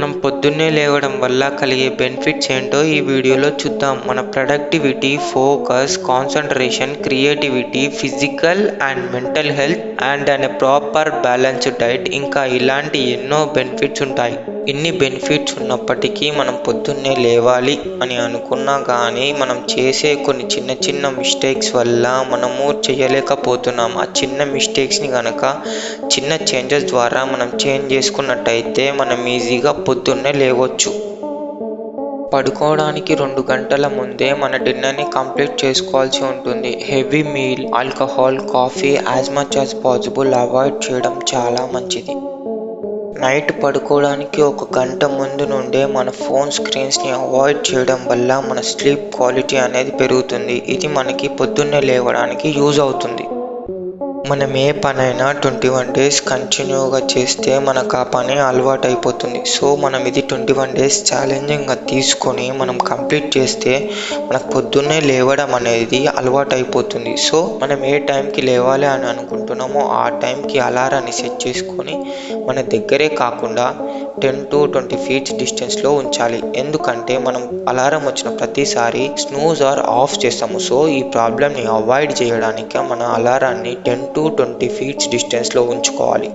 మనం పొద్దున్నే లేవడం వల్ల కలిగే బెనిఫిట్స్ ఏంటో ఈ వీడియోలో చూద్దాం. మన productivity, focus, concentration, creativity, physical and mental health and proper balanced diet, ఇంకా ఇలాంటి ఎన్నో బెనిఫిట్స్ ఉంటాయి. ఇన్ని బెనిఫిట్స్ ఉన్నప్పటికీ మనం పొద్దున్నే లేవాలి అని అనుకున్నా కానీ మనం చేసే కొన్ని చిన్న చిన్న మిస్టేక్స్ వల్ల మనము చేయలేకపోతున్నాం. ఆ చిన్న మిస్టేక్స్ని కనుక చిన్న చేంజెస్ ద్వారా మనం చేంజ్ చేసుకున్నట్టయితే మనం ఈజీగా పొద్దున్నే లేవచ్చు. పడుకోవడానికి 2 గంటల ముందే మన డిన్నర్ని కంప్లీట్ చేసుకోవాల్సి ఉంటుంది. Heavy meal, alcohol, coffee as much as possible avoid చేయడం చాలా మంచిది. నైట్ పడుకోవడానికి 1 గంట ముందు నుండే మన ఫోన్ స్క్రీన్స్ని అవాయిడ్ చేయడం వల్ల మన స్లీప్ క్వాలిటీ అనేది పెరుగుతుంది. ఇది మనకి పొద్దున్నే లేవడానికి యూజ్ అవుతుంది. మనం ఏ పనైనా 21 డేస్ కంటిన్యూగా చేస్తే మనకు ఆ పని అలవాటు అయిపోతుంది. సో మనం ఇది 21 డేస్ ఛాలెంజింగ్గా తీసుకొని మనం కంప్లీట్ చేస్తే మనకు పొద్దున్నే లేవడం అనేది అలవాటు అయిపోతుంది. సో మనం ఏ టైంకి లేవాలి అని అనుకుంటున్నామో ఆ టైంకి అలారాన్ని సెట్ చేసుకొని మన దగ్గరే కాకుండా 10 to 20 feet డిస్టెన్స్లో ఉంచాలి. ఎందుకంటే మనం అలారం వచ్చిన ప్రతిసారి స్నూజ్ ఆర్ ఆఫ్ చేస్తాము. సో ఈ ప్రాబ్లమ్ని అవాయిడ్ చేయడానికి మన అలారాన్ని 10 to 20 feet డిస్టెన్స్లో ఉంచుకోవాలి.